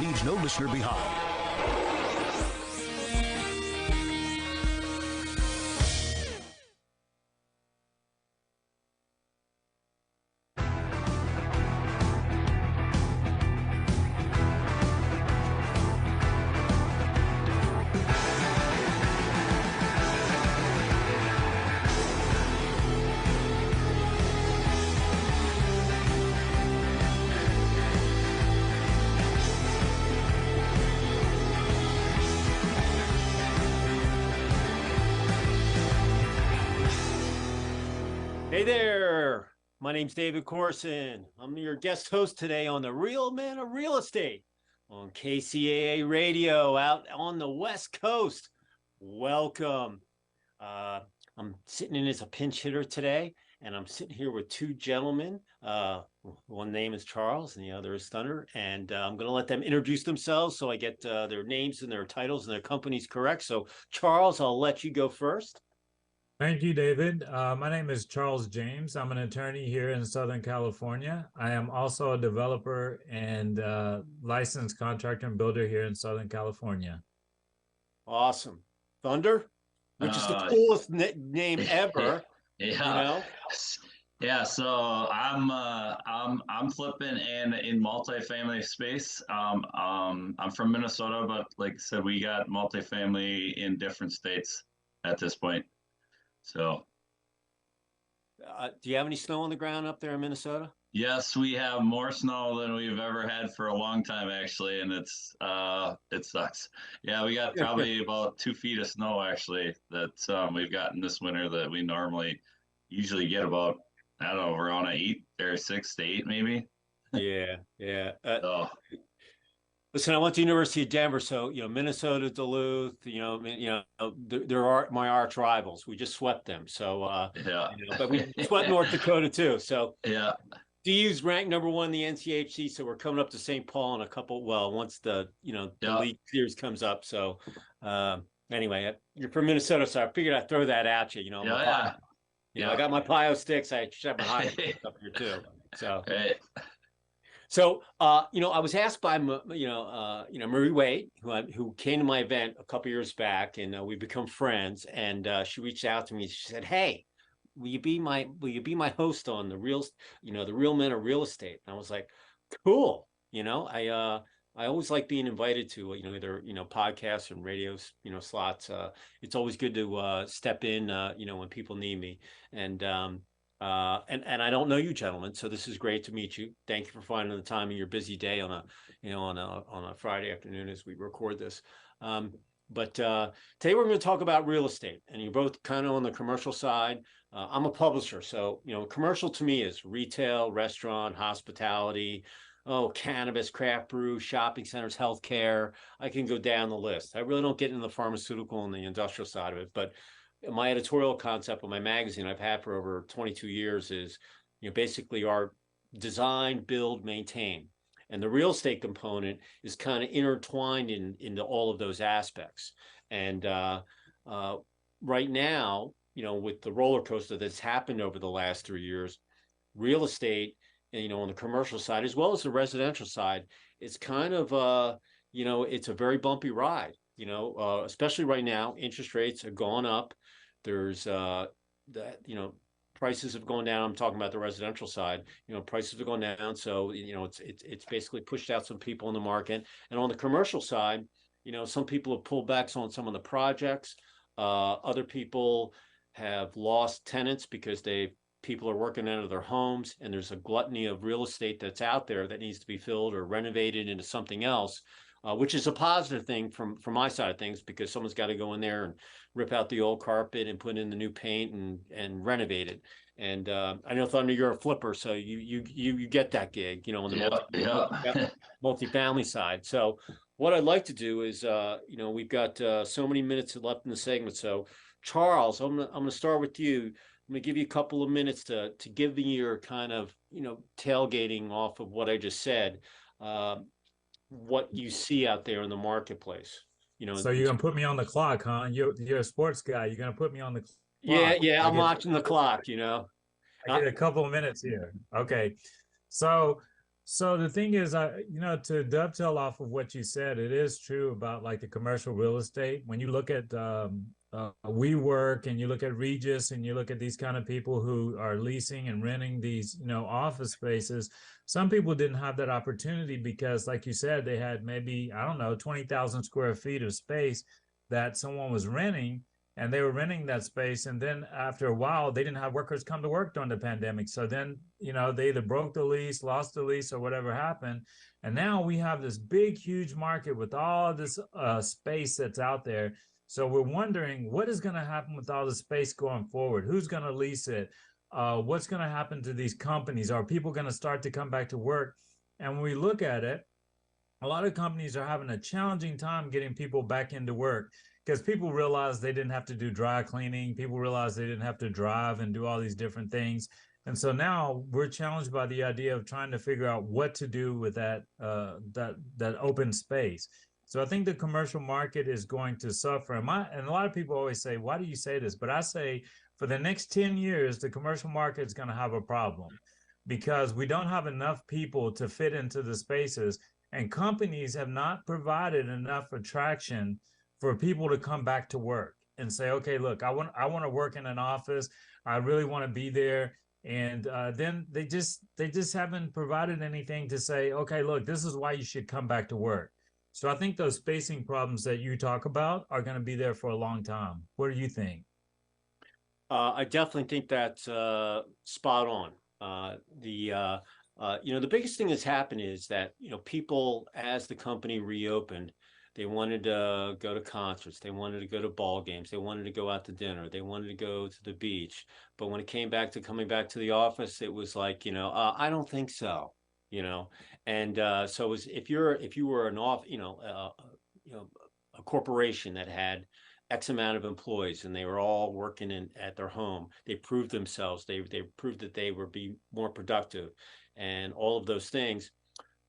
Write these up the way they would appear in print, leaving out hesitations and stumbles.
leaves no listener behind. Hey there, my name's David Corson. I'm your guest host today on the Real Men of Real Estate on KCAA Radio out on the West Coast. Welcome. I'm sitting in as a pinch hitter today, and I'm sitting here with two gentlemen. One name is Charles, and the other is Thunder. And I'm going to let them introduce themselves so I get their names and their titles and their companies correct. So, Charles, I'll let you go first. Thank you, David. My name is Charles James. I'm an attorney here in Southern California. I am also a developer and licensed contractor and builder here in Southern California. Awesome. Thunder, which is the coolest name ever. Yeah. You know? Yeah, so I'm flipping in multifamily space. I'm from Minnesota, but like I said, we got multifamily in different states at this point. So, do you have any snow on the ground up there in Minnesota? yes, we have more snow than we've ever had for a long time, actually, and it sucks. Yeah, we got probably about 2 feet of snow actually that we've gotten this winter that we usually get about, I don't know, around 8 or 6 to 8 maybe. Yeah. So, Listen, I went to the University of Denver, so Minnesota, Duluth. There are my arch rivals. We just swept them. So yeah. But we swept North Dakota too. So Yeah. DU's ranked #1 in the NCHC. So we're coming up to St. Paul in a couple. Well, once the league series comes up. So anyway, you're from Minnesota, so I figured I'd throw that at you. I got my Pio sticks. I have my high up here too. So. Right. So, I was asked by, Marie Waite, who came to my event a couple years back, and we become friends. And she reached out to me. She said, "Hey, will you be my host on the Real Men of Real Estate?" And I was like, "Cool." I always like being invited to either podcasts and radio slots. It's always good to step in when people need me. And I don't know you gentlemen, so this is great to meet you. Thank you for finding the time in your busy day on a Friday afternoon as we record this. But today we're going to talk about real estate, and you're both kind of on the commercial side. I'm a publisher, so commercial to me is retail, restaurant, hospitality, cannabis, craft brew, shopping centers, healthcare. I can go down the list. I really don't get into the pharmaceutical and the industrial side of it, but my editorial concept of my magazine I've had for over 22 years is, basically our design, build, maintain. And the real estate component is kind of intertwined into all of those aspects. And right now, with the roller coaster that's happened over the last 3 years, real estate, on the commercial side, as well as the residential side, it's kind of, it's a very bumpy ride. Especially right now, interest rates have gone up. There's prices have gone down. I'm talking about the residential side. Prices have gone down, so it's basically pushed out some people in the market. And on the commercial side, some people have pulled back on some of the projects. Other people have lost tenants because people are working out of their homes, and there's a gluttony of real estate that's out there that needs to be filled or renovated into something else. Which is a positive thing from my side of things, because someone's got to go in there and rip out the old carpet and put in the new paint and renovate it. And I know, Thunder, you're a flipper, so you get that gig, on the multifamily side. So what I'd like to do is, we've got so many minutes left in the segment. So Charles, I'm gonna start with you. I'm gonna give you a couple of minutes to give me your kind of tailgating off of what I just said. What you see out there in the marketplace, So you're gonna put me on the clock, huh? You're a sports guy. You're gonna put me on the clock. Yeah. I'm watching the clock. I get a couple of minutes here. Okay. So So the thing is, to dovetail off of what you said, it is true about like the commercial real estate. When you look at WeWork and you look at Regis and you look at these kind of people who are leasing and renting these, office spaces, some people didn't have that opportunity because, like you said, they had maybe, I don't know, 20,000 square feet of space that someone was renting, and they were renting that space. And then after a while, they didn't have workers come to work during the pandemic. So then, they either broke the lease, lost the lease, or whatever happened. And now we have this big, huge market with all this space that's out there. So we're wondering what is going to happen with all the space going forward? Who's going to lease it? What's going to happen to these companies? Are people going to start to come back to work? And when we look at it, a lot of companies are having a challenging time getting people back into work because people realize they didn't have to do dry cleaning. People realize they didn't have to drive and do all these different things. And so now we're challenged by the idea of trying to figure out what to do with that open space. So I think the commercial market is going to suffer. And a lot of people always say, "Why do you say this?" But I say, for the next 10 years, the commercial market is going to have a problem because we don't have enough people to fit into the spaces, and companies have not provided enough attraction for people to come back to work and say, okay, look, I want to work in an office. I really want to be there. And then they just haven't provided anything to say, okay, look, this is why you should come back to work. So I think those spacing problems that you talk about are going to be there for a long time. What do you think? I definitely think that's spot on. The biggest thing that's happened is that, people, as the company reopened, they wanted to go to concerts, they wanted to go to ball games, they wanted to go out to dinner, they wanted to go to the beach. But when it came back to coming back to the office, it was like, I don't think so, you know. And so it was, if you were an off, you know, a corporation that had X amount of employees and they were all working at their home. They proved themselves. They proved that they were be more productive, and all of those things.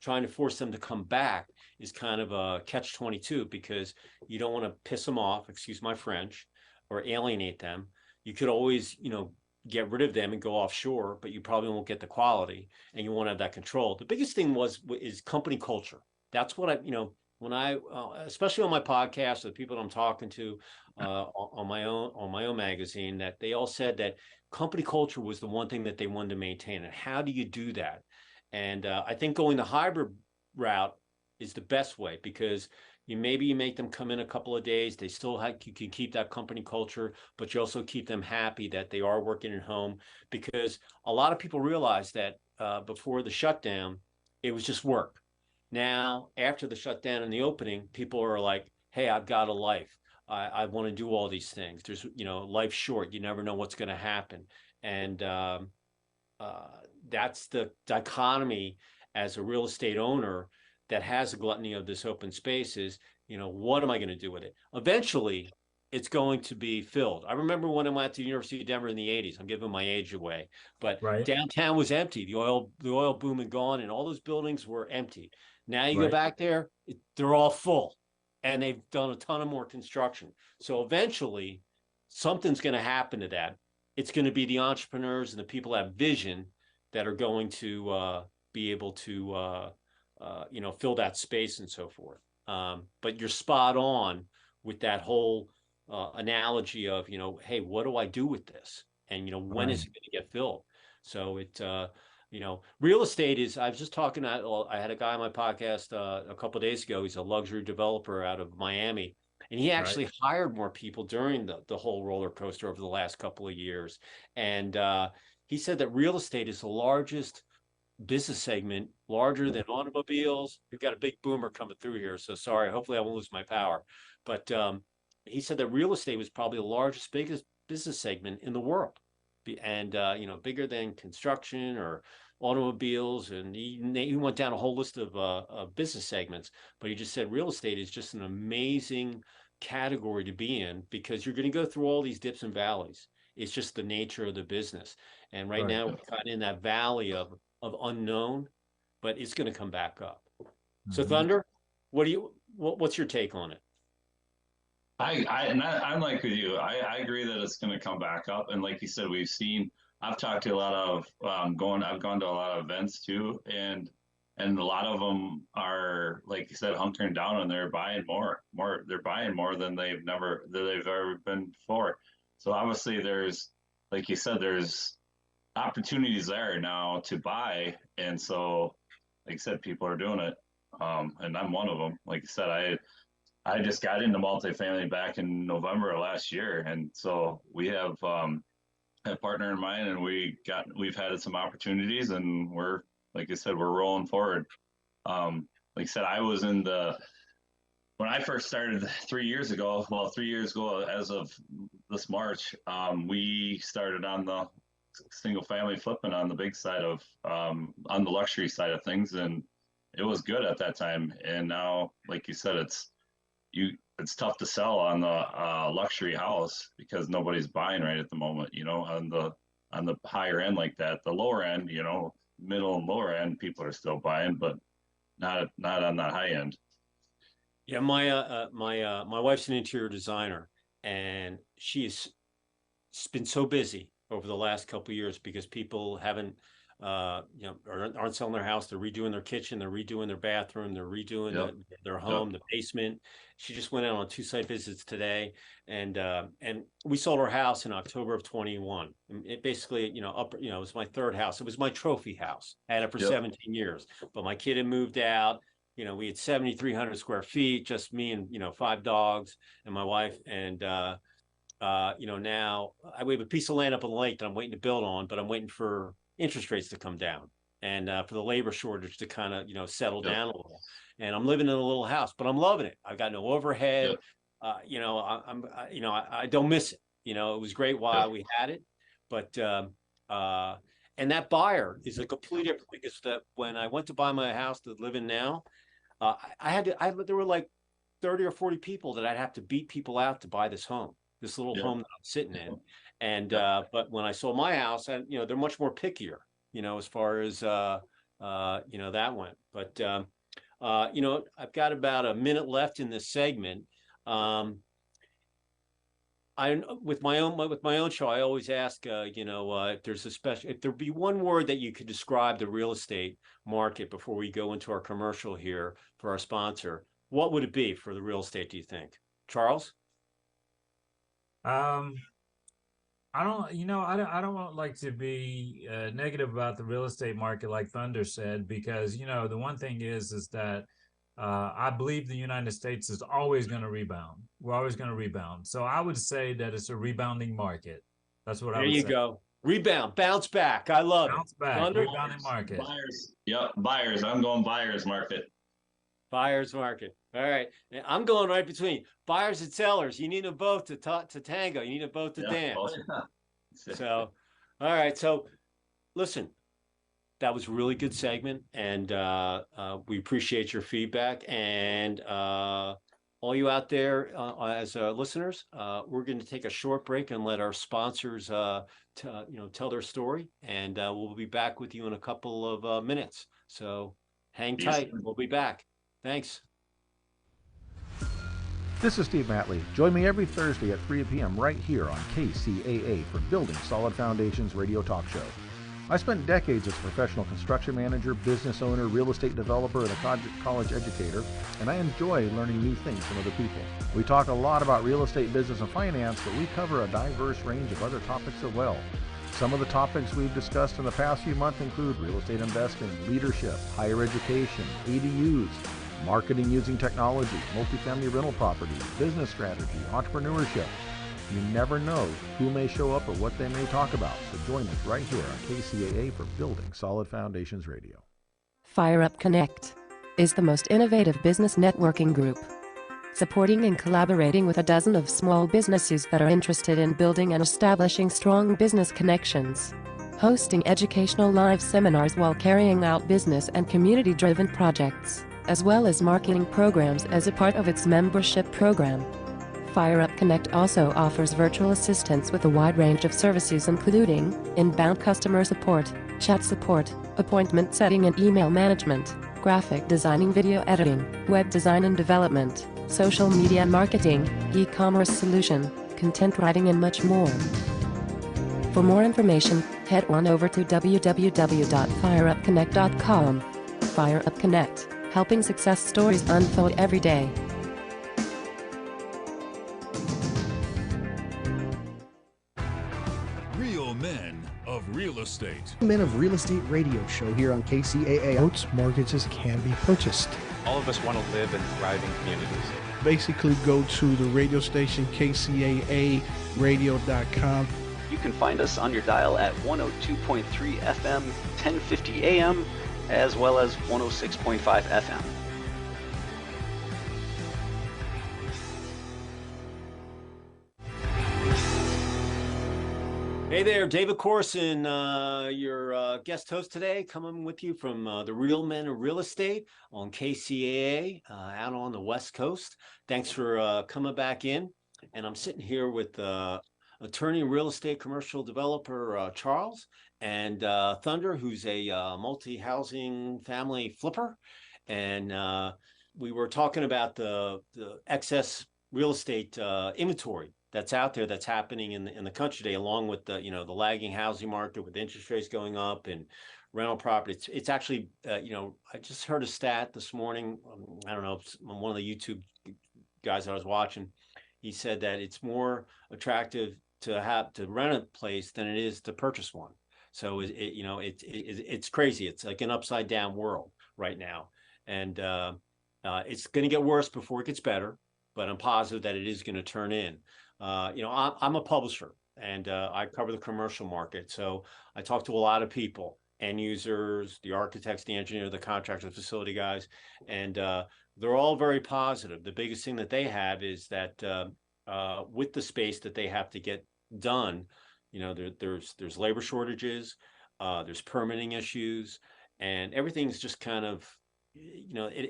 Trying to force them to come back is kind of a catch-22 because you don't want to piss them off, excuse my French, or alienate them. You could always, get rid of them and go offshore, but you probably won't get the quality, and you won't have that control. The biggest thing is company culture. That's what when I, especially on my podcast, the people that I'm talking to on my own magazine, that they all said that company culture was the one thing that they wanted to maintain. And how do you do that? And I think going the hybrid route is the best way because you make them come in a couple of days. They still you can keep that company culture, but you also keep them happy that they are working at home because a lot of people realize that before the shutdown, it was just work. Now, after the shutdown and the opening, people are like, hey, I've got a life. I want to do all these things. There's, life's short. You never know what's going to happen. And uh, that's the dichotomy as a real estate owner that has a gluttony of this open space is, what am I going to do with it? Eventually, it's going to be filled. I remember when I went to the University of Denver in the 80s. I'm giving my age away, but Right, downtown was empty. The oil boom had gone and all those buildings were empty. Now you go right, back there, they're all full and they've done a ton of more construction. So eventually something's going to happen to that. It's going to be the entrepreneurs and the people that have vision that are going to be able to fill that space and so forth. But you're spot on with that whole analogy of, hey, what do I do with this? And, when is right, it going to get filled? So real estate is, I was just talking, I had a guy on my podcast a couple of days ago. He's a luxury developer out of Miami. And he right, actually hired more people during the whole roller coaster over the last couple of years. And he said that real estate is the largest business segment, larger than automobiles. We've got a big boomer coming through here, so sorry. Hopefully, I won't lose my power. But he said that real estate was probably the largest, biggest business segment in the world, and bigger than construction or automobiles. And he went down a whole list of business segments. But he just said real estate is just an amazing category to be in because you're going to go through all these dips and valleys. It's just the nature of the business. And right right. now, we're kind of in that valley of unknown, but it's going to come back up. So Mhm. Thunder, what's your take on it? I'm like with you. I agree that it's going to come back up. And like you said, I've talked to a lot of, I've gone to a lot of events too. And and a lot of them are, like you said, hunkering down and they're buying they're buying more than they've ever been before. So obviously there's, like you said, there's opportunities there now to buy. And so, like I said, people are doing it. And I'm one of them. Like I said, I just got into multifamily back in November of last year. And so we have, a partner in mind, and we've had some opportunities, and we're, like I said, we're rolling forward. Like I said, I was when I first started 3 years ago, well, 3 years ago, as of this March, we started on the single family flipping on the big side of, on the luxury side of things. And it was good at that time. And now, like you said, it's tough to sell on the luxury house because nobody's buying right at the moment, on the higher end like that. The lower end, middle and lower end, people are still buying, but not on that high end. Yeah, my wife's an interior designer, and she's been so busy over the last couple of years because people haven't, aren't selling their house. They're redoing their kitchen, they're redoing their bathroom, they're redoing their home, the basement. She just went out on 2 site visits today, and we sold our house in October of 21. It basically, it was my third house. It was my trophy house. I had it for 17 years, but my kid had moved out. We had 7,300 square feet, just me and 5 dogs and my wife. And now we have a piece of land up on the lake that I'm waiting to build on, but I'm waiting for interest rates to come down and for the labor shortage to kind of settle down a little. And I'm living in a little house, but I'm loving it. I've got no overhead. I don't miss it. It was great while we had it, but and that buyer is a complete different, because when I went to buy my house to live in now, there were like 30 or 40 people that I'd have to beat people out to buy this home, this little home that I'm sitting in. And but when I sold my house, and they're much more pickier, as far as that went. But I've got about a minute left in this segment. With my own show, I always ask, if there'd be one word that you could describe the real estate market before we go into our commercial here for our sponsor, what would it be for the real estate, do you think? Charles? I don't want like to be negative about the real estate market, like Thunder said, because, the one thing is that I believe the United States is always going to rebound. We're always going to rebound. So I would say that it's a rebounding market. That's what I would say. There you go. Rebound, bounce back. I love bounce back, Thunder? Rebounding market. Buyers. Yep, buyers. I'm going buyers market. Buyers market. All right. I'm going right between buyers and sellers. You need them both to tango. You need them both to dance. So, all right. So, listen, that was a really good segment, and we appreciate your feedback. And all you out there as listeners, we're going to take a short break and let our sponsors tell their story, and we'll be back with you in a couple of minutes. So hang tight. We'll be back. Thanks. This is Steve Matley. Join me every Thursday at 3 p.m. right here on KCAA for Building Solid Foundations radio talk show. I spent decades as a professional construction manager, business owner, real estate developer, and a college educator, and I enjoy learning new things from other people. We talk a lot about real estate, business, and finance, but we cover a diverse range of other topics as well. Some of the topics we've discussed in the past few months include real estate investing, leadership, higher education, ADUs, marketing using technology, multifamily rental properties, business strategy, entrepreneurship. You never know who may show up or what they may talk about. So join us right here on KCAA for Building Solid Foundations Radio. Fire Up Connect is the most innovative business networking group, supporting and collaborating with a dozen of small businesses that are interested in building and establishing strong business connections, hosting educational live seminars while carrying out business and community-driven projects, as well as marketing programs as a part of its membership program. Fire Up Connect also offers virtual assistance with a wide range of services including inbound customer support, chat support, appointment setting and email management, graphic designing, video editing, web design and development, social media marketing, e-commerce solution, content writing and much more. For more information, head on over to www.fireupconnect.com. Fire Up Connect, helping success stories unfold every day. Real Men of Real Estate. Men of Real Estate radio show here on KCAA. Boats, mortgages can be purchased. All of us want to live in thriving communities. Basically, go to the radio station, KCAAradio.com. You can find us on your dial at 102.3 FM, 1050 AM, as well as 106.5 FM. Hey there, David Corson, your guest host today, coming with you from the Real Men of Real Estate on KCAA out on the West Coast. Thanks for coming back in. And I'm sitting here with attorney and real estate commercial developer Charles, and Thunder, who's a multi-housing family flipper. And we were talking about the excess real estate inventory that's out there, that's happening in the country today, along with the the lagging housing market with interest rates going up and rental property. It's actually I just heard a stat this morning. I don't know, one of the YouTube guys I was watching. He said that it's more attractive to rent a place than it is to purchase one. So it's crazy. It's like an upside down world right now, and it's going to get worse before it gets better. But I'm positive that it is going to turn in. I'm a publisher, and I cover the commercial market. So I talk to a lot of people, end users, the architects, the engineer, the contractors, the facility guys, and they're all very positive. The biggest thing that they have is that with the space that they have to get done, there's labor shortages, there's permitting issues, and everything's just kind of,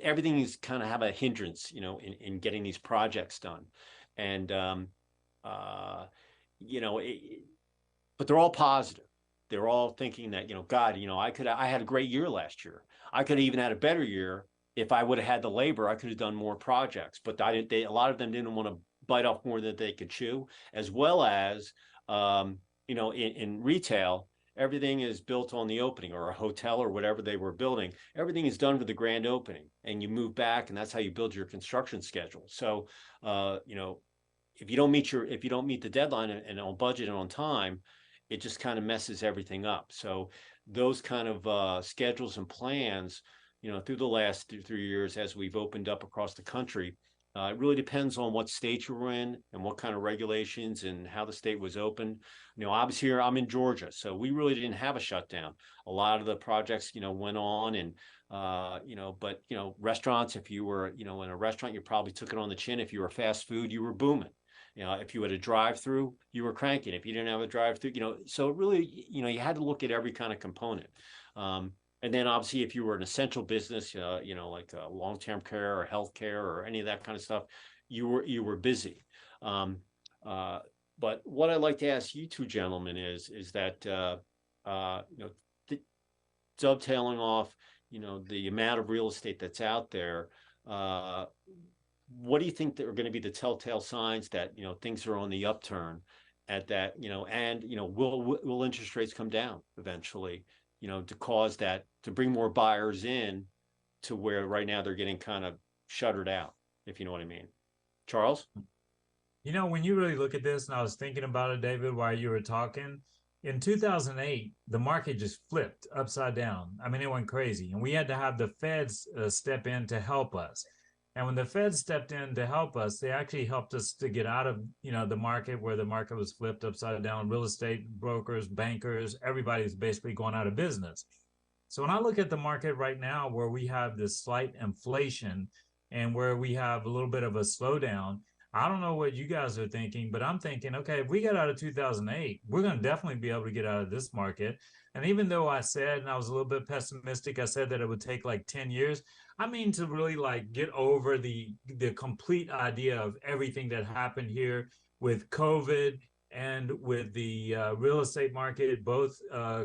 everything is kind of have a hindrance, in getting these projects done. And, but they're all positive. They're all thinking that, God, I had a great year last year. I could have even had a better year if I would have had the labor. I could have done more projects, but a lot of them didn't want to bite off more than they could chew, as well as, in retail, everything is built on the opening, or a hotel or whatever they were building. Everything is done for the grand opening, and you move back, and that's how you build your construction schedule. So, if you don't meet the deadline and on budget and on time, it just kind of messes everything up. So those kind of schedules and plans, through the last 3 years, as we've opened up across the country, it really depends on what state you're in and what kind of regulations and how the state was open. Obviously here I'm in Georgia, so we really didn't have a shutdown. A lot of the projects, went on, and but restaurants, if you were, in a restaurant, you probably took it on the chin. If you were fast food, you were booming. If you had a drive-through, you were cranking. If you didn't have a drive-through, so it really, you had to look at every kind of component. And then obviously, if you were an essential business, like long-term care or healthcare or any of that kind of stuff, you were busy. But what I'd like to ask you two gentlemen is that dovetailing off, the amount of real estate that's out there. What do you think that are going to be the telltale signs that things are on the upturn? At that, and will interest rates come down eventually? To cause that, to bring more buyers in to where right now they're getting kind of shuttered out, if you know what I mean. Charles? When you really look at this, and I was thinking about it, David, while you were talking, in 2008, the market just flipped upside down. I mean, it went crazy, and we had to have the feds step in to help us. And when the feds stepped in to help us, they actually helped us to get out of, the market where the market was flipped upside down. Real estate brokers, bankers, everybody's basically going out of business. So when I look at the market right now, where we have this slight inflation and where we have a little bit of a slowdown, I don't know what you guys are thinking, but I'm thinking, okay, if we get out of 2008, we're going to definitely be able to get out of this market. And even though I said, and I was a little bit pessimistic, I said that it would take like 10 years. I mean, to really get over the complete idea of everything that happened here with COVID and with the real estate market, both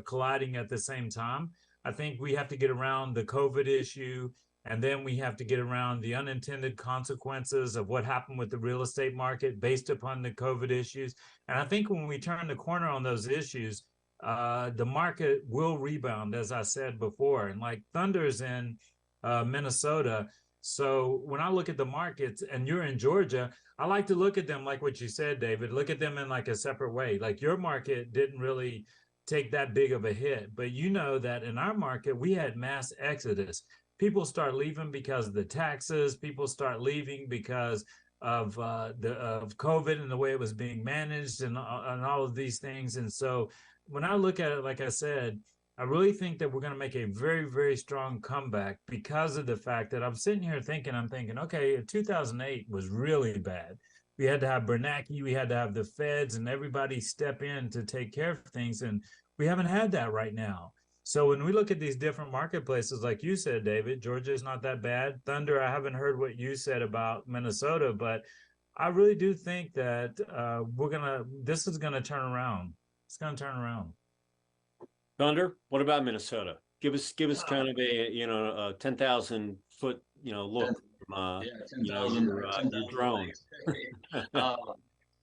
colliding at the same time. I think we have to get around the COVID issue, and then we have to get around the unintended consequences of what happened with the real estate market based upon the COVID issues. And I think when we turn the corner on those issues, the market will rebound, as I said before. And like Thunder's in Minnesota. So when I look at the markets and you're in Georgia, I like to look at them like what you said, David, look at them in like a separate way. Like your market didn't really take that big of a hit, but you know that in our market, we had mass exodus. People start leaving because of the taxes. People start leaving because of of COVID and the way it was being managed and all of these things. And so when I look at it, like I said, I really think that we're going to make a very, very strong comeback because of the fact that I'm sitting here thinking, okay, 2008 was really bad. We had to have Bernanke, we had to have the feds and everybody step in to take care of things. And we haven't had that right now. So when we look at these different marketplaces, like you said, David, Georgia is not that bad. Thunder, I haven't heard what you said about Minnesota, but I really do think that this is gonna turn around. It's gonna turn around. Thunder, what about Minnesota? Give us kind of a 10,000 foot look from Yeah, your drone.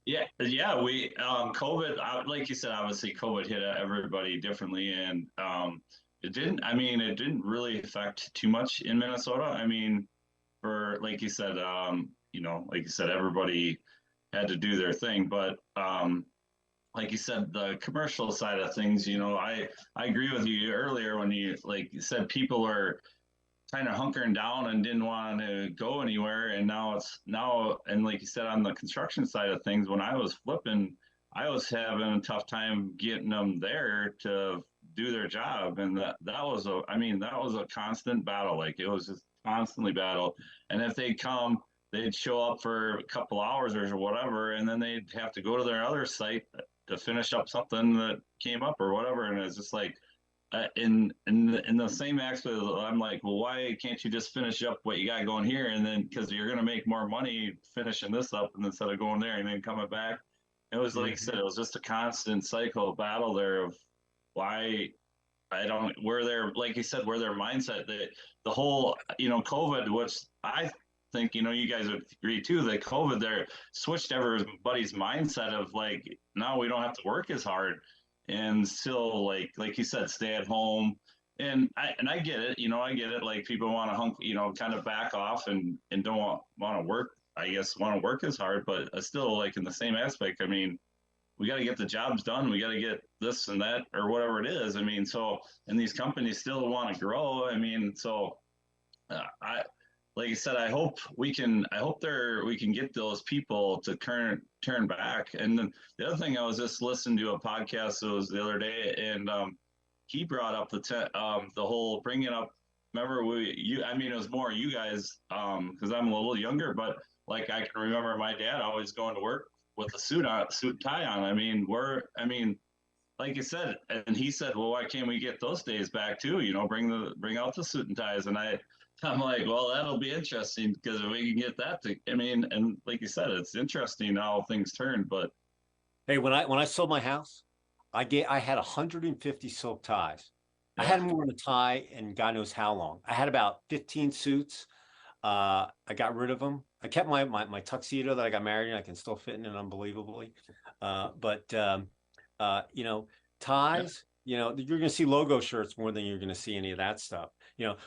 Yeah. We COVID, like you said, obviously COVID hit everybody differently, and it didn't. I mean, it didn't really affect too much in Minnesota. I mean, for like you said, everybody had to do their thing, but like you said, the commercial side of things, I agree with you earlier when you like you said people are kind of hunkering down and didn't want to go anywhere, and and like you said on the construction side of things, when I was flipping, I was having a tough time getting them there to do their job, and that was a constant battle. Like it was just constantly battle, and if they come, they'd show up for a couple hours or whatever, and then they'd have to go to their other site to finish up something that came up or whatever, and it's just like in the same aspect, I'm like, well, why can't you just finish up what you got going here, and then because you're going to make more money finishing this up, and instead of going there and then coming back, it was like I said, it was just a constant cycle battle there of why I don't where their like you said where their mindset the whole COVID, which I think you guys would agree too that COVID there switched everybody's mindset of like now we don't have to work as hard and still like you said stay at home, and I get it, I get it, like people want to kind of back off and don't want to work, I guess want to work as hard, but still like in the same aspect, I mean we got to get the jobs done, we got to get this and that or whatever it is, I mean, so and these companies still want to grow, I mean, so I like I said, I hope we can get those people to turn back. And then the other thing, I was just listening to a podcast it was the other day, and he brought up the whole bringing up. Remember, it was more you guys because I'm a little younger, but like I can remember my dad always going to work with a suit and tie on. I mean, like you said, and he said, well, why can't we get those days back too? Bring out the suit and ties, and I'm like, well, that'll be interesting because if we can get that and like you said, it's interesting how things turn. But hey, when I sold my house, I had 150 silk ties. I hadn't worn a tie in God knows how long. I had about 15 suits. I got rid of them. I kept my tuxedo that I got married in. I can still fit in it unbelievably. But ties, you're going to see logo shirts more than you're going to see any of that stuff.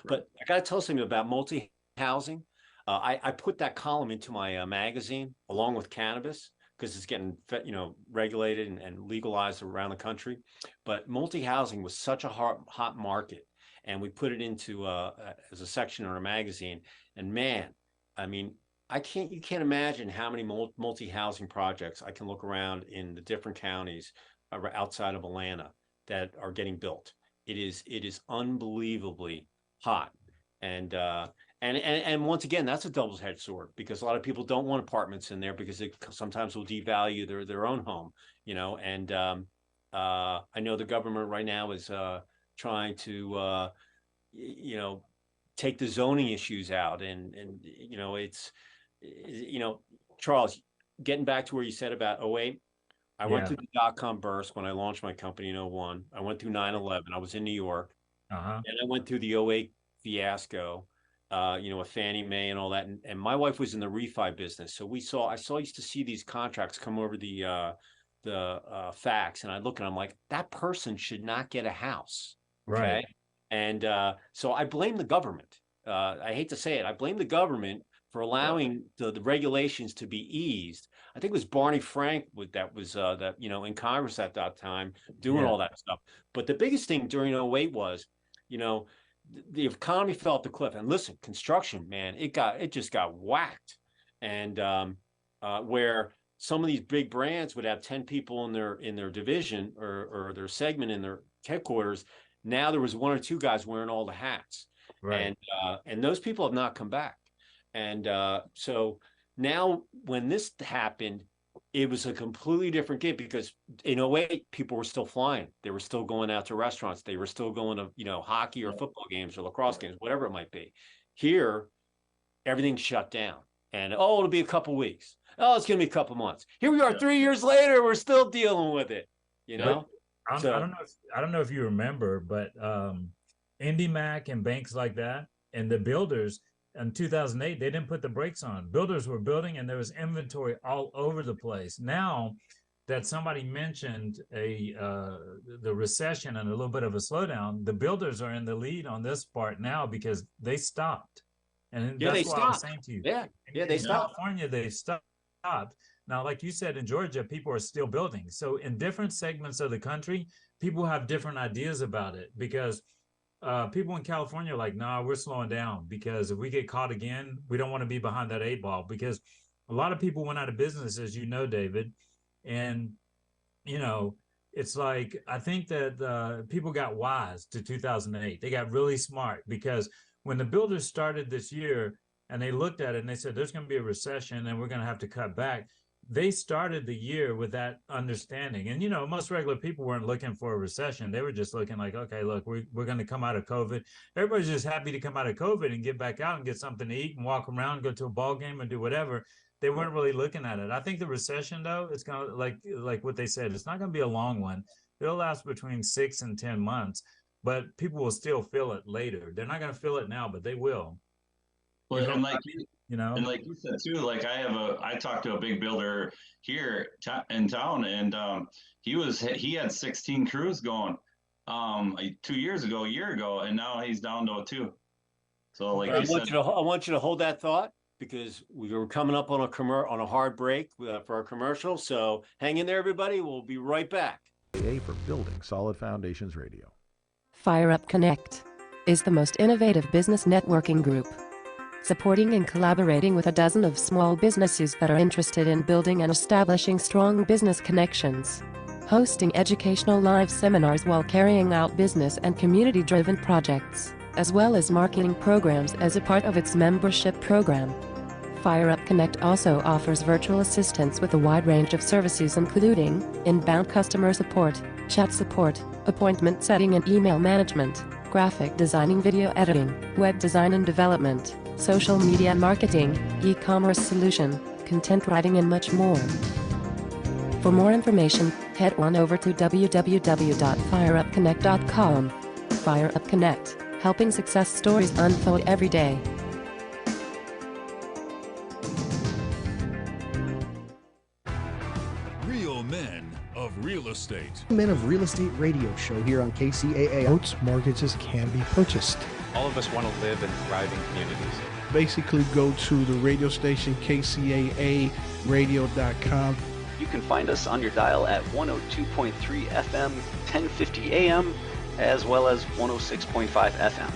But I got to tell something about multi-housing. I put that column into my magazine along with cannabis because it's getting regulated and legalized around the country. But multi-housing was such a hot market, and we put it into as a section in our magazine. And man, I mean, you can't imagine how many multi-housing projects I can look around in the different counties outside of Atlanta that are getting built. It is unbelievably hot, and once again, that's a double-edged sword because a lot of people don't want apartments in there because it sometimes will devalue their own home, And I know the government right now is trying to take the zoning issues out, and it's Charles, getting back to where you said about 08. I went through the dot-com burst when I launched my company in 01. I went through 9/11. I was in New York. And I went through the 08 fiasco, with Fannie Mae and all that. And my wife was in the refi business. So I used to see these contracts come over the facts, and I look and I'm like, that person should not get a house. Okay. Right. And so I blame the government. I hate to say it. I blame the government for allowing the regulations to be eased. I think it was Barney Frank that was in Congress at that time doing all that stuff. But the biggest thing during '08 was, the economy fell off the cliff. And listen, construction, man, it just got whacked. And where some of these big brands would have 10 people in their division or their segment in their headquarters. Now there was one or two guys wearing all the hats. Right. And those people have not come back. And so now when this happened, it was a completely different game, because in '08, people were still flying. They were still going out to restaurants. They were still going to, hockey or football games or lacrosse games, whatever it might be. Here, everything's shut down. And, it'll be a couple weeks. Oh, it's going to be a couple months. Here we are 3 years later. We're still dealing with it, I don't know if you remember, but IndyMac and banks like that and the builders in 2008, they didn't put the brakes on. Builders were building and there was inventory all over the place. Now that somebody mentioned the recession and a little bit of a slowdown, the builders are in the lead on this part now because they stopped. And that's what I was saying to you. They stopped. California, they stopped. Now, like you said, in Georgia, people are still building. So in different segments of the country, people have different ideas about it, because people in California are like, nah, we're slowing down, because if we get caught again, we don't want to be behind that 8 ball, because a lot of people went out of business, as you know, David. And, it's like, I think that people got wise to 2008. They got really smart, because when the builders started this year and they looked at it and they said, there's going to be a recession and we're going to have to cut back, they started the year with that understanding. And, most regular people weren't looking for a recession. They were just looking like, okay, look, we're going to come out of COVID. Everybody's just happy to come out of COVID and get back out and get something to eat and walk around, go to a ball game and do whatever. They weren't really looking at it. I think the recession, though, it's going to, like what they said, it's not going to be a long one. It'll last between 6 and 10 months, but people will still feel it later. They're not going to feel it now, but they will. Well, and like you said too, like I talked to a big builder here in town, and he had 16 crews going 2 years ago, a year ago, and now he's down to 2. So like I want you to hold that thought, because we were coming up on a hard break for our commercial. So hang in there, everybody. We'll be right back. KCAA for Building Solid Foundations Radio. Fire Up Connect is the most innovative business networking group, supporting and collaborating with a dozen of small businesses that are interested in building and establishing strong business connections, hosting educational live seminars while carrying out business and community-driven projects, as well as marketing programs as a part of its membership program. Fire Up Connect also offers virtual assistance with a wide range of services, including inbound customer support, chat support, appointment setting and email management, graphic designing, video editing, web design and development, social media marketing, e-commerce solution, content writing, and much more. For more information, head on over to www.fireupconnect.com. Fire Up Connect, helping success stories unfold every day. Real men of real estate. Men of Real Estate radio show here on KCAA. Boats, mortgages can be purchased. All of us want to live in thriving communities. Basically, go to the radio station KCAA radio.com. You can find us on your dial at 102.3 FM, 1050 AM, as well as 106.5 FM.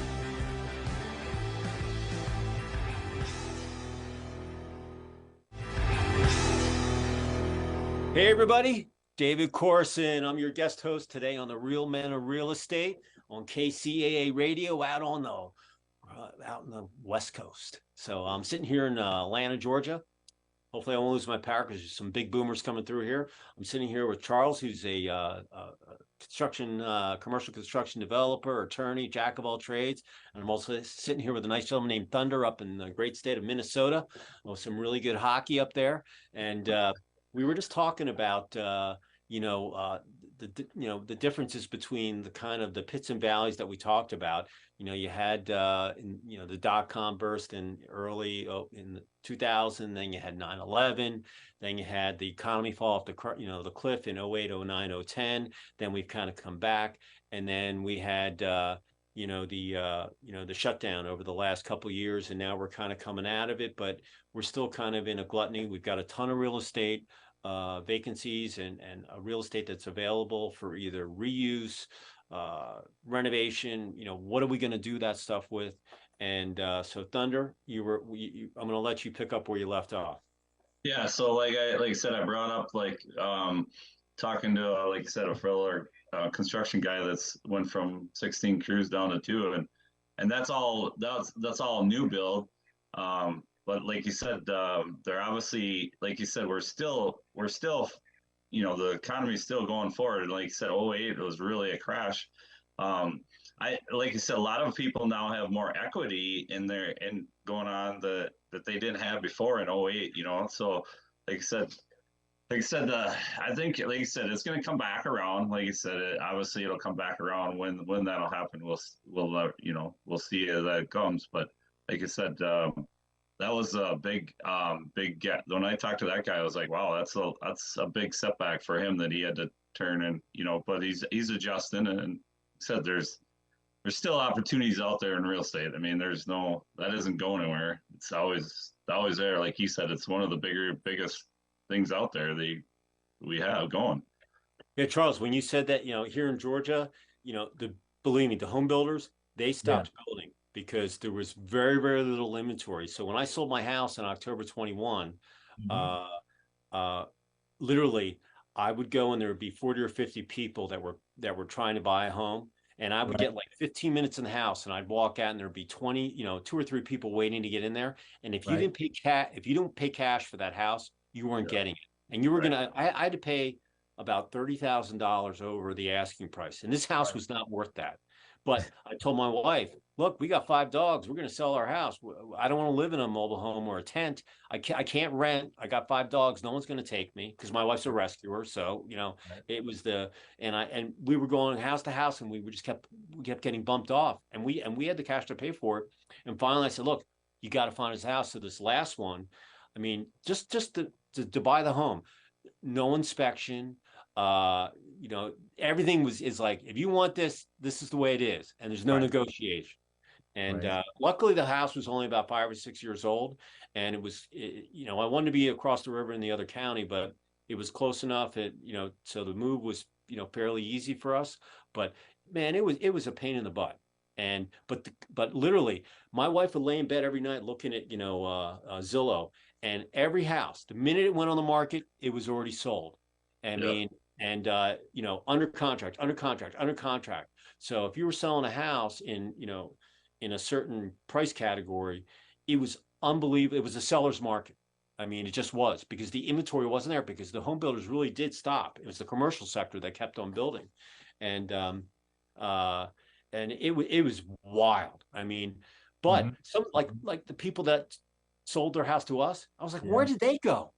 Hey, everybody. David Corson. I'm your guest host today on the Real Men of Real Estate on KCAA Radio out in the West Coast. So I'm sitting here in Atlanta, Georgia. Hopefully I won't lose my power because there's some big boomers coming through here. I'm sitting here with Charles, who's a commercial construction developer, attorney, jack of all trades. And I'm also sitting here with a nice gentleman named Thunder up in the great state of Minnesota. Some really good hockey up there. And we were just talking about, the differences between the kind of the pits and valleys that we talked about. You had the dot-com burst in early in 2000, then you had 9/11, then you had the economy fall off the cliff in 08, 09, 010. Then we've kind of come back, and then we had the shutdown over the last couple of years, and now we're kind of coming out of it, but we're still kind of in a gluttony. We've got a ton of real estate vacancies and a real estate that's available for either reuse, renovation. What are we going to do that stuff with? And so Thunder, I'm going to let you pick up where you left off. Yeah, so like I said, I brought up talking to like I said, a fellow construction guy that's went from 16 crews down to 2, and that's all new build. But like you said, they're obviously, like you said, we're still the economy's still going forward. And like you said, 08 it was really a crash. Like you said, a lot of people now have more equity in their going on that they didn't have before in 08. So like I said, I think, like you said, it's going to come back around. Like you said, obviously it'll come back around. When that'll happen, we'll see as that comes. But like I said, that was a big get. When I talked to that guy, I was like, wow, that's a big setback for him that he had to turn and but he's adjusting, and said there's still opportunities out there in real estate. I mean, that isn't going anywhere. It's always there. Like he said, it's one of the biggest things out there we have going. Yeah, Charles, when you said that, here in Georgia, believe me, the home builders, they stopped building because there was very, very little inventory. So when I sold my house in October 21, literally I would go and there would be 40 or 50 people that were trying to buy a home. And I would get like 15 minutes in the house, and I'd walk out and there'd be 20, 2 or 3 people waiting to get in there. And if you didn't pay cash for that house, you weren't getting it. And you were I had to pay about $30,000 over the asking price. And this house was not worth that. But I told my wife, look, we got 5 dogs. We're going to sell our house. I don't want to live in a mobile home or a tent. I can't rent. I got 5 dogs. No one's going to take me because my wife's a rescuer. So, it was and we were going house to house, and we kept getting bumped off, and we had the cash to pay for it. And finally I said, look, you got to find us a house. So this last one, I mean, just to buy the home, no inspection, everything is like, if you want this is the way it is, and there's no negotiation. And luckily the house was only about 5 or 6 years old, and it was I wanted to be across the river in the other county, but it was close enough that so the move was fairly easy for us. But man, it was a pain in the butt. And but literally my wife would lay in bed every night looking at Zillow, and every house, the minute it went on the market, it was already sold. I mean, and under contract. So if you were selling a house in a certain price category, it was unbelievable. It was a seller's market. I mean, it just was, because the inventory wasn't there, because the home builders really did stop. It was the commercial sector that kept on building, and it was wild. I mean, but some like the people that sold their house to us, I was like, where did they go?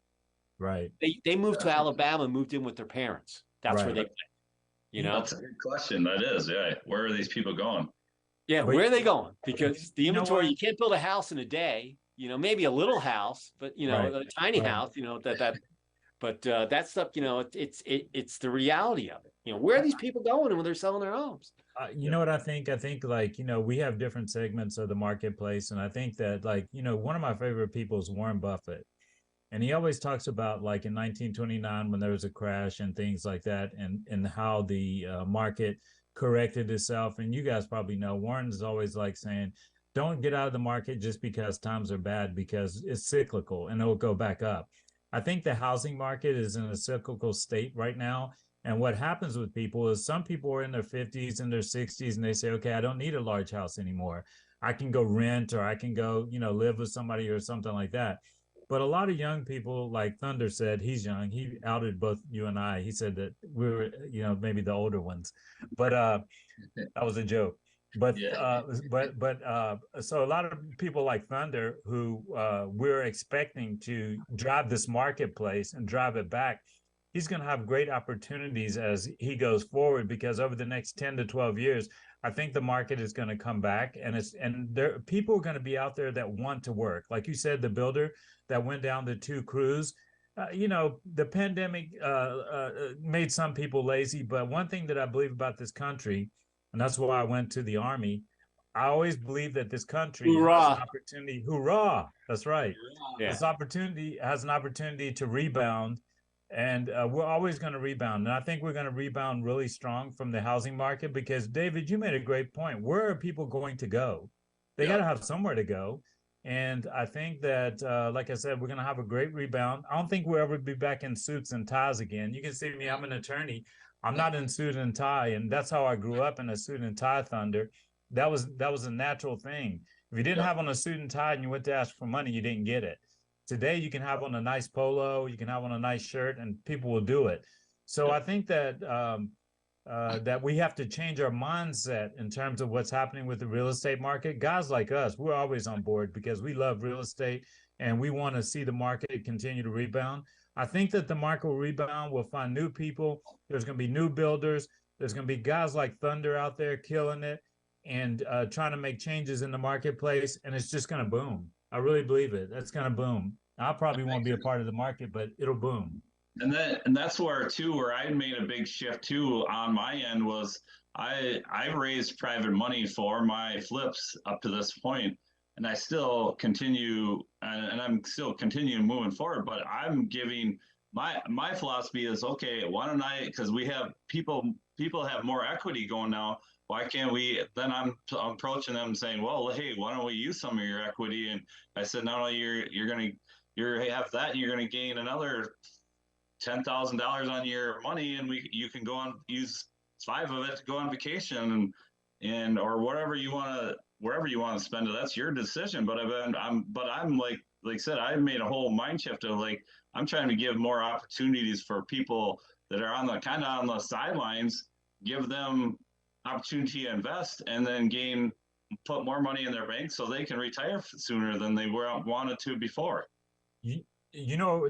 Right. They moved to Alabama, moved in with their parents. That's where they went. That's a good question. That is, yeah. Where are these people going? Yeah, where are they going? Because the inventory, you can't build a house in a day. Maybe a little house, but a tiny house. But that stuff, it's the reality of it. Where are these people going when they're selling their homes? You know what I think? I think we have different segments of the marketplace. And I think that one of my favorite people is Warren Buffett. And he always talks about like in 1929, when there was a crash and things like that, and how the market corrected itself. And you guys probably know, Warren is always like saying, don't get out of the market just because times are bad, because it's cyclical and it'll go back up. I think the housing market is in a cyclical state right now. And what happens with people is some people are in their 50s and their 60s, and they say, okay, I don't need a large house anymore. I can go rent, or I can go, live with somebody or something like that. But a lot of young people, like Thunder said, he's young. He outed both you and I. He said that we were, maybe the older ones, but that was a joke. But so a lot of people like Thunder, who we're expecting to drive this marketplace and drive it back, he's going to have great opportunities as he goes forward, because over the next 10 to 12 years, I think the market is going to come back, and there people are going to be out there that want to work. Like you said, the builder that went down the 2 crews. The pandemic made some people lazy, but one thing that I believe about this country, and that's why I went to the Army, I always believe that this country has an opportunity. Hoorah! That's right. Yeah. This opportunity has an opportunity to rebound, and we're always going to rebound. And I think we're going to rebound really strong from the housing market, because David, you made a great point. Where are people going to go? They got to have somewhere to go. And I think that, like I said, we're going to have a great rebound. I don't think we'll ever be back in suits and ties again. You can see me, I'm an attorney. I'm not in suit and tie, and that's how I grew up, in a suit and tie, Thunder. That was a natural thing. If you didn't have on a suit and tie and you went to ask for money, you didn't get it. Today, you can have on a nice polo, you can have on a nice shirt, and people will do it. So I think that that we have to change our mindset in terms of what's happening with the real estate market. Guys like us, we're always on board because we love real estate and we want to see the market continue to rebound. I think that the market will rebound. We'll find new people. There's going to be new builders. There's going to be guys like Thunder out there killing it and trying to make changes in the marketplace, and it's just going to boom. I really believe it. That's going to boom. I probably won't be a part of the market, but it'll boom. And that's where I made a big shift too on my end was I raised private money for my flips up to this point, and I still continue and I'm still continuing moving forward. But I'm giving my philosophy is, okay, why don't I? Because we have people have more equity going now. Why can't we? Then I'm approaching them saying, well, hey, why don't we use some of your equity? And I said, not only you're have that, and you're going to gain another $10,000 on your money, and you can go on use 5 of it to go on vacation and or whatever you want to wherever you want to spend it. That's your decision. But I'm like I said, I made a whole mind shift of like I'm trying to give more opportunities for people that are on the kind of on the sidelines, give them opportunity to invest and then put more money in their bank so they can retire sooner than they wanted to before.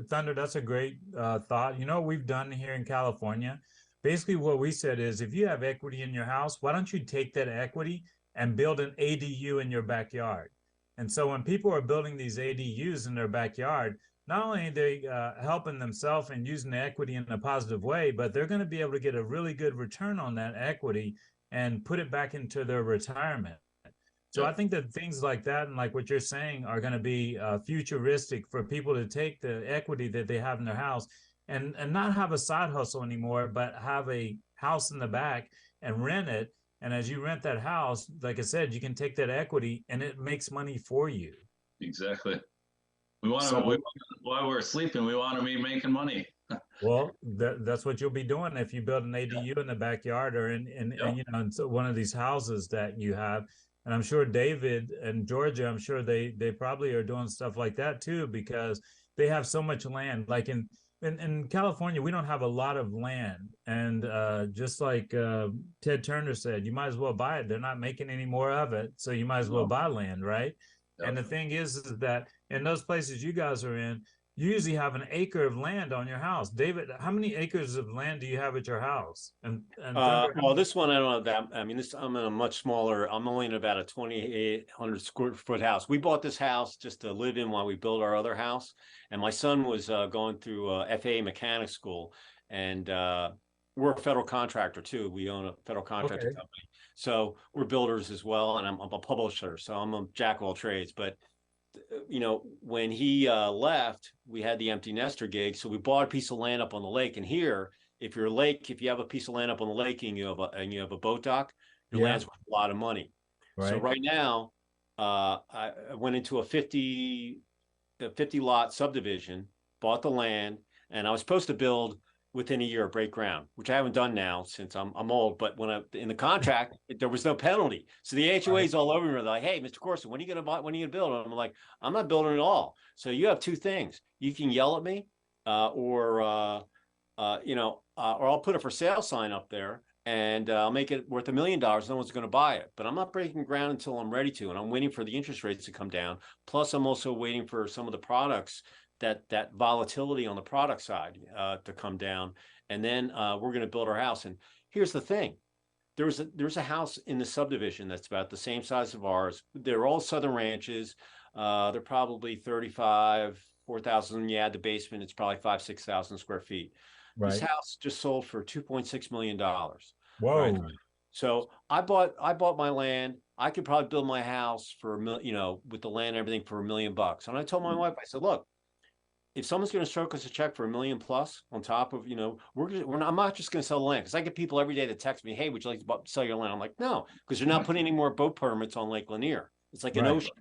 Thunder, that's a great thought. What we've done here in California? Basically, what we said is, if you have equity in your house, why don't you take that equity and build an ADU in your backyard? And so when people are building these ADUs in their backyard, not only are they helping themselves and using the equity in a positive way, but they're going to be able to get a really good return on that equity and put it back into their retirement. So I think that things like that and like what you're saying are going to be futuristic for people to take the equity that they have in their house and not have a side hustle anymore, but have a house in the back and rent it. And as you rent that house, like I said, you can take that equity and it makes money for you. Exactly. While we're sleeping, we want to be making money. Well, that's what you'll be doing if you build an ADU in the backyard or in one of these houses that you have. And I'm sure David and Georgia, I'm sure they probably are doing stuff like that too, because they have so much land. Like in California, we don't have a lot of land. And just like Ted Turner said, you might as well buy it. They're not making any more of it. So you might as well buy land, right? Yep. And the thing is that in those places you guys are in, you usually have an acre of land on your house. David, how many acres of land do you have at your house? And well, this one I don't have that. I mean, I'm in a much smaller. I'm only in about a 2,800 square foot house. We bought this house just to live in while we built our other house. And my son was going through FAA mechanic school, and we're a federal contractor too. We own a federal contractor company, so we're builders as well. And I'm a publisher, so I'm a jack of all trades. But when he left, we had the empty nester gig. So we bought a piece of land up on the lake. And here, if you have a piece of land up on the lake and you have a boat dock, your land's worth a lot of money. Right. So right now, I went into a 50 lot subdivision, bought the land, and I was supposed to build within a year of break ground, which I haven't done now since I'm old. But in the contract, there was no penalty. So the HOA's all over me. They're like, hey, Mr. Corson, when are you going to buy? When are you going to build? And I'm like, I'm not building at all. So you have 2 things. You can yell at me or I'll put a for sale sign up there and I'll make it worth $1 million. No one's going to buy it. But I'm not breaking ground until I'm ready to. And I'm waiting for the interest rates to come down. Plus, I'm also waiting for some of the products that volatility on the product side to come down, and then we're going to build our house. And here's the thing: there's a house in the subdivision that's about the same size of ours. They're all southern ranches. They're probably 4,000. You add the basement, it's probably 6,000 square feet. Right. This house just sold for $2.6 million. Whoa. Right? So I bought my land. I could probably build my house for with the land and everything for $1 million. And I told my wife, I said, look, if someone's going to stroke us a check for $1 million plus on top of, I'm not just going to sell the land, because I get people every day that text me, hey, would you like to sell your land? I'm like, no, because you're not putting any more boat permits on Lake Lanier. It's like an ocean.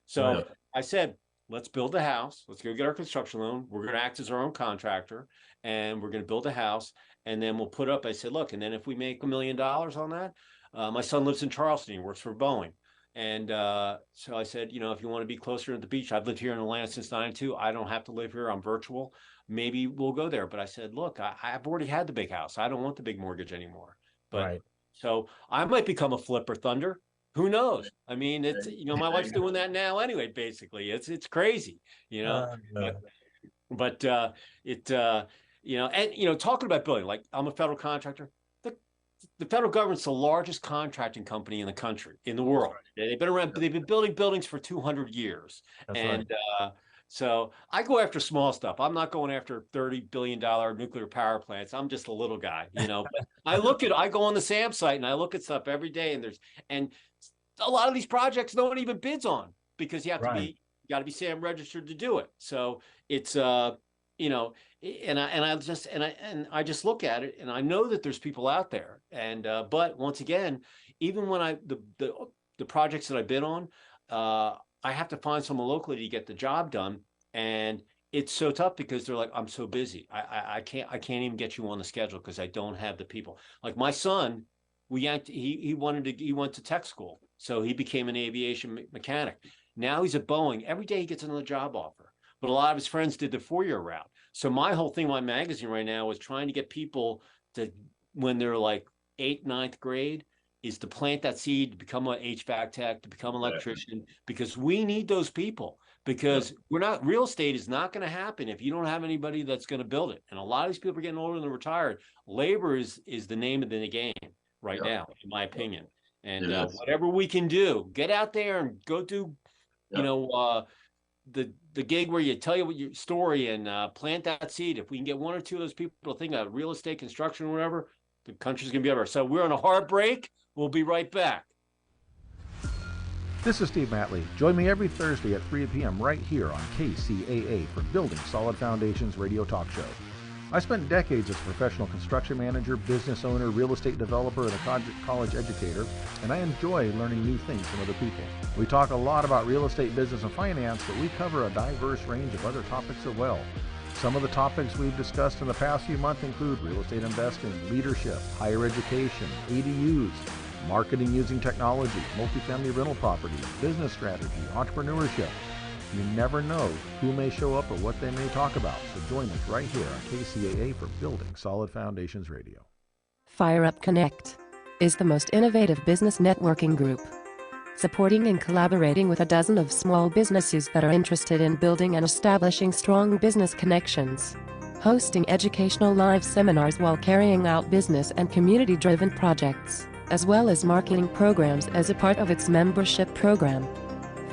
So I said, let's build the house. Let's go get our construction loan. We're going to act as our own contractor, and we're going to build a house, and then we'll put up. I said, look, and then if we make $1 million on that, my son lives in Charleston. He works for Boeing. And so I said, if you want to be closer to the beach, I've lived here in Atlanta since '92. I don't have to live here. I'm virtual. Maybe we'll go there. But I said, look, I've already had the big house. I don't want the big mortgage anymore. But so I might become a flipper, Thunder. Who knows? I mean, it's, my wife's doing that now anyway, basically. It's crazy, but talking about building, like, I'm a federal contractor. The federal government's the largest contracting company in the country, in the world. They've been building buildings for 200 years. So I go after small stuff. I'm not going after $30 billion nuclear power plants. I'm just a little guy, but I go on the SAM site and I look at stuff every day, and a lot of these projects no one even bids on, because you have to be, SAM registered to do it. So it's, and I just look at it, and I know that there's people out there. And, but once again, even when the projects that I bid on, I have to find someone locally to get the job done. And it's so tough because they're like, I'm so busy. I can't even get you on the schedule because I don't have the people. Like my son, he went to tech school. So he became an aviation mechanic. Now he's at Boeing. Every day he gets another job offer. But a lot of his friends did the 4-year route. So my whole thing, my magazine right now, is trying to get people to, when they're like 8th, 9th grade, is to plant that seed to become an HVAC tech, to become an electrician, because we need those people. Because real estate is not going to happen if you don't have anybody that's going to build it. And a lot of these people are getting older and they're retired. Labor is the name of the game right now, in my opinion. And whatever we can do, get out there and go do, the gig where you tell your story and plant that seed. If we can get one or two of those people to think of real estate, construction, or whatever, the country's going to be better. So we're on a hard break. We'll be right back. This is Steve Matley. Join me every Thursday at 3 p.m. right here on KCAA for Building Solid Foundations radio talk show. I spent decades as a professional construction manager, business owner, real estate developer, and a college educator, and I enjoy learning new things from other people. We talk a lot about real estate, business, and finance, but we cover a diverse range of other topics as well. Some of the topics we've discussed in the past few months include real estate investing, leadership, higher education, ADUs, marketing using technology, multifamily rental property, business strategy, entrepreneurship. You never know who may show up or what they may talk about, so join us right here on KCAA for Building Solid Foundations Radio. Fire Up Connect is the most innovative business networking group, supporting and collaborating with a dozen of small businesses that are interested in building and establishing strong business connections, hosting educational live seminars while carrying out business and community-driven projects, as well as marketing programs as a part of its membership program.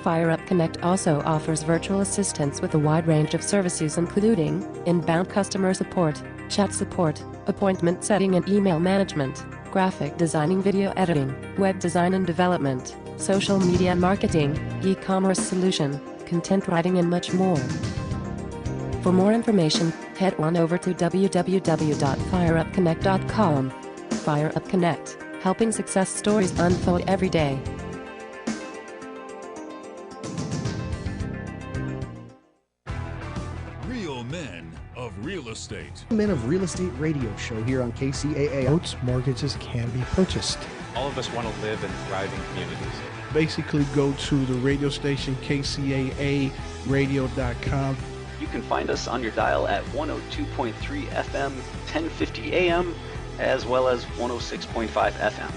Fire Up Connect also offers virtual assistance with a wide range of services, including inbound customer support, chat support, appointment setting and email management, graphic designing, video editing, web design and development, social media marketing, e-commerce solution, content writing, and much more. For more information, head on over to www.fireupconnect.com. Fire Up Connect, helping success stories unfold every day. Real men of real estate. Men of Real Estate radio show here on KCAA. Boats, mortgages can be purchased. All of us want to live in thriving communities. Basically, go to the radio station KCAA radio.com. You can find us on your dial at 102.3 FM, 1050 AM, as well as 106.5 FM.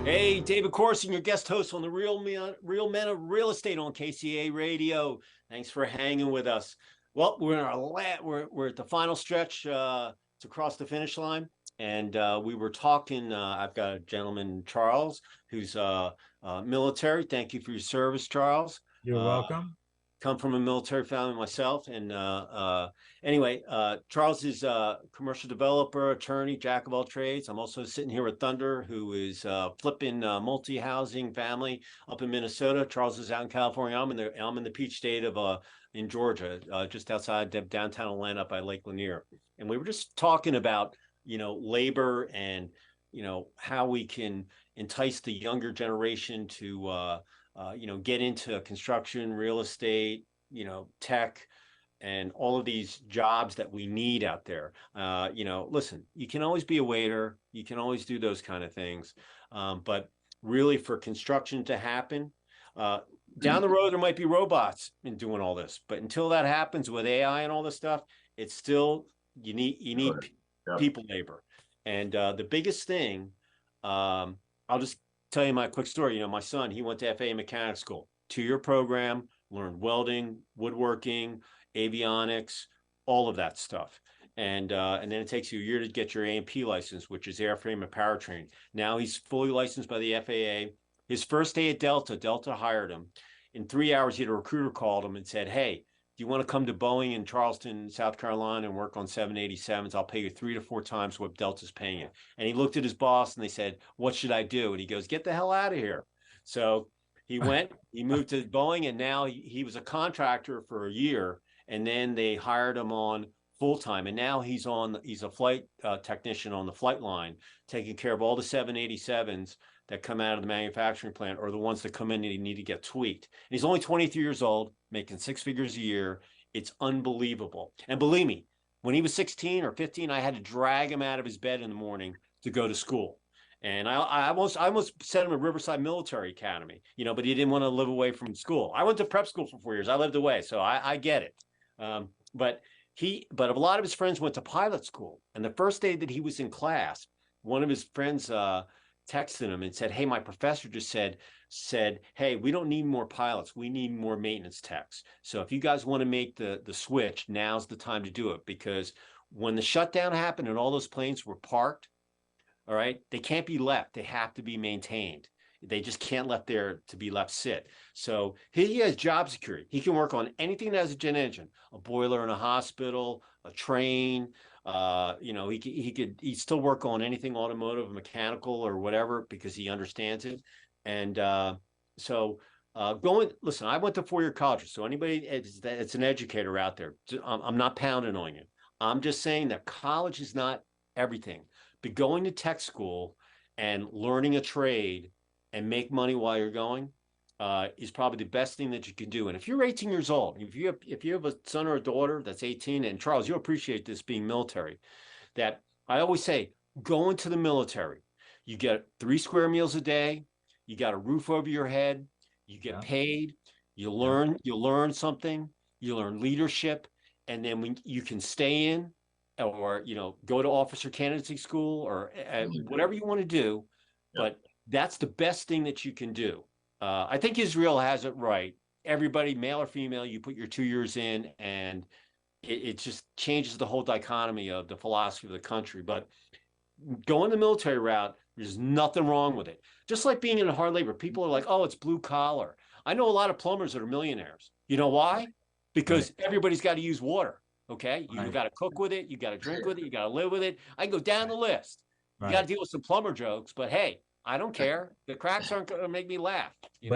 Hey, Hey, David Corson, your guest host on the Real Men of Real Estate on KCAA Radio. Thanks for hanging with us. Well, we're in we're at the final stretch to cross the finish line, and we were talking. I've got a gentleman, Charles, who's military. Thank you for your service, Charles. You're welcome. Come from a military family myself, and anyway, Charles is a commercial developer, attorney, jack of all trades. I'm also sitting here with Thunder, who is flipping multi-housing family up in Minnesota. Charles is out in California. I'm in the Peach State of in Georgia, just outside of downtown Atlanta, up by Lake Lanier. And we were just talking about labor and how we can entice the younger generation to get into construction, real estate, tech, and all of these jobs that we need out there. Listen, you can always be a waiter, you can always do those kind of things. But really for construction to happen, down the road, there might be robots in doing all this. But until that happens with AI and all this stuff, it's still, you need people labor. And the biggest thing, I'll just tell you my quick story. My son, he went to FAA mechanic school, 2-year program, learned welding, woodworking, avionics, all of that stuff. And then it takes you a year to get your A&P license, which is airframe and powertrain. Now he's fully licensed by the FAA. His first day at Delta hired him. In 3 hours, he had a recruiter called him and said, hey, do you want to come to Boeing in Charleston, South Carolina and work on 787s? I'll pay you 3 to 4 times what Delta's paying you. And he looked at his boss and they said, what should I do? And he goes, get the hell out of here. So he went, he moved to Boeing, and now he was a contractor for a year. And then they hired him on full time. And now he's a flight technician on the flight line, taking care of all the 787s that come out of the manufacturing plant, or the ones that come in and need to get tweaked. And he's only 23 years old, making 6 figures a year. It's unbelievable. And believe me, when he was 16 or 15, I had to drag him out of his bed in the morning to go to school. And I almost sent him to Riverside Military Academy, but he didn't want to live away from school. I went to prep school for 4 years. I lived away, so I get it. But a lot of his friends went to pilot school. And the first day that he was in class, one of his friends texted him and said, hey, my professor just said, hey, we don't need more pilots. We need more maintenance techs. So if you guys want to make the switch, now's the time to do it, because when the shutdown happened and all those planes were parked, all right, they can't be left. They have to be maintained. They just can't let there to be left sit. So he has job security. He can work on anything that has a jet engine, a boiler in a hospital, a train. He still work on anything automotive, mechanical, or whatever, because he understands it. And listen, I went to 4-year college. So anybody that's an educator out there, I'm not pounding on you. I'm just saying that college is not everything. But going to tech school and learning a trade and make money while you're going is probably the best thing that you can do. And if you're 18 years old, if you have a son or a daughter that's 18, and Charles, you'll appreciate this being military, that I always say, go into the military. You get 3 square meals a day. You got a roof over your head. You get paid. You learn something. You learn leadership. And then when you can stay in, or go to officer candidacy school, or whatever you want to do. But that's the best thing that you can do. I think Israel has it right. Everybody, male or female, you put your 2 years in, and it just changes the whole dichotomy of the philosophy of the country. But going the military route, there's nothing wrong with it. Just like being in hard labor, people are like, oh, it's blue collar. I know a lot of plumbers that are millionaires. You know why? Because everybody's got to use water. Okay, you got to cook with it, you got to drink with it, you got to live with it. I can go down the list. You got to deal with some plumber jokes, but hey, I don't care. The cracks aren't going to make me laugh. You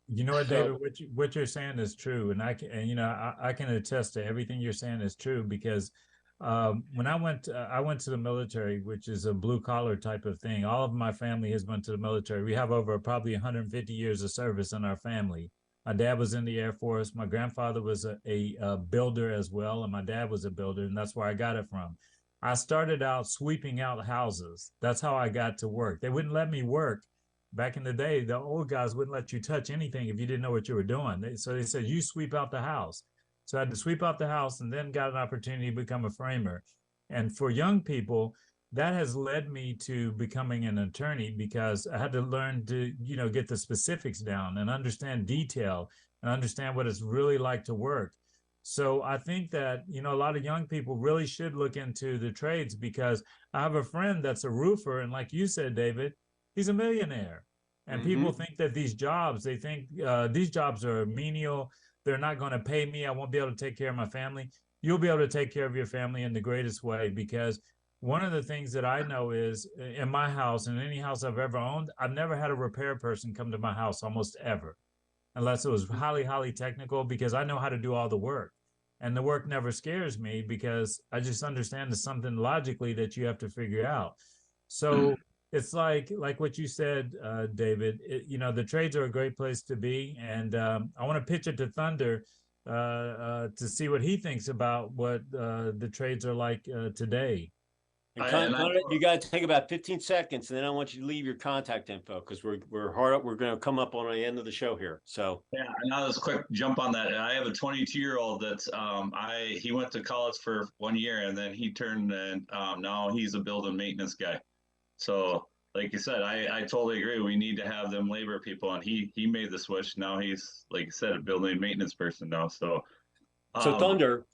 know what, David? What you're saying is true, and I can attest to everything you're saying is true, because when I went to the military, which is a blue collar type of thing. All of my family has went to the military. We have over probably 150 years of service in our family. My dad was in the Air Force. My grandfather was a builder as well, and my dad was a builder, and that's where I got it from. I started out sweeping out houses. That's how I got to work. They wouldn't let me work. Back in the day, the old guys wouldn't let you touch anything if you didn't know what you were doing. So they said, you sweep out the house. So I had to sweep out the house, and then got an opportunity to become a framer. And for young people, that has led me to becoming an attorney because I had to learn to, get the specifics down and understand detail and understand what it's really like to work. So I think that, a lot of young people really should look into the trades, because I have a friend that's a roofer. And like you said, David, he's a millionaire. And people think that they think these jobs are menial. They're not going to pay me. I won't be able to take care of my family. You'll be able to take care of your family in the greatest way, because one of the things that I know is in my house and any house I've ever owned, I've never had a repair person come to my house almost ever, unless it was highly, highly technical, because I know how to do all the work. And the work never scares me because I just understand it's something logically that you have to figure out. So it's like what you said, David, the trades are a great place to be. And I want to pitch it to Thunder to see what he thinks about what the trades are like today. And you got to take about 15 seconds, and then I want you to leave your contact info, because we're hard up. We're going to come up on the end of the show here. So yeah, and I'll just quick jump on that. I have a 22-year-old that's he went to college for 1 year, and then he turned, and now he's a building maintenance guy. So like you said, I totally agree. We need to have them labor people, and he made the switch. Now he's, like you said, a building maintenance person now. So Thunder,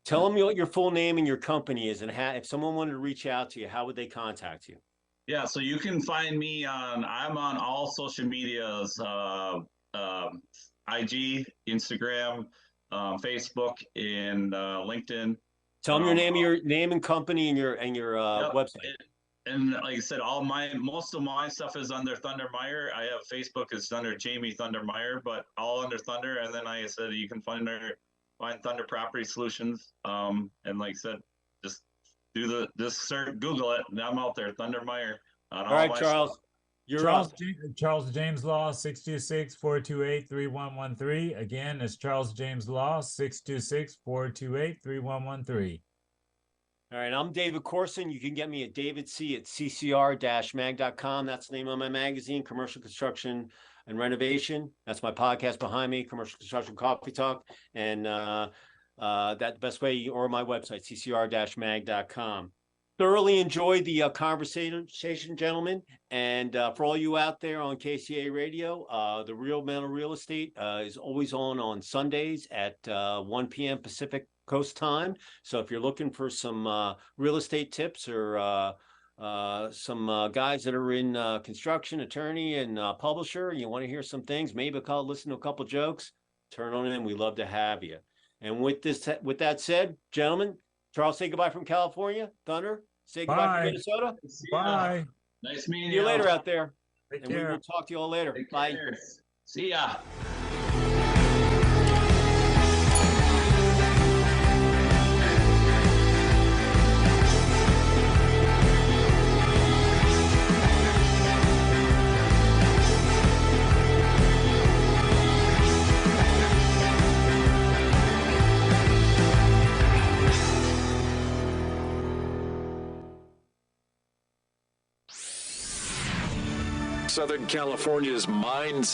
tell them what your full name and your company is, and if someone wanted to reach out to you, how would they contact you? Yeah, so you can find me I'm on all social medias, IG, Instagram, Facebook, and LinkedIn. Tell them your name and company and your website. And like I said, most of my stuff is under Thunder Meyer. I have Facebook is under Jamie Thunder Meyer, but all under Thunder. And then like I said, you can find Thunder Property Solutions. And like I said, just search, Google it, and I'm out there, Thunder Meyer. All right, Charles. Stuff. Charles James Law, 626-428-3113. Again, it's Charles James Law, 626-428-3113. All right, I'm David Corson. You can get me at davidc@ccr-mag.com. That's the name of my magazine, Commercial Construction and Renovation. That's my podcast behind me, Commercial Construction Coffee Talk. And that the best way, or my website, ccr-mag.com. Thoroughly enjoyed the conversation, gentlemen. And for all you out there on KCAA Radio, the Real Mental Real Estate is always on Sundays at 1 p.m. Pacific Coast time. So if you're looking for some real estate tips, or some guys that are in construction, attorney, and publisher, you want to hear some things, maybe listen to a couple jokes, turn on in. We love to have you. And with that said, gentlemen, Charles, say goodbye from California. Thunder, say goodbye from Minnesota. Bye. Nice meeting See you later out there. Take and care. We will talk to you all later. Bye. See ya. Southern California's mind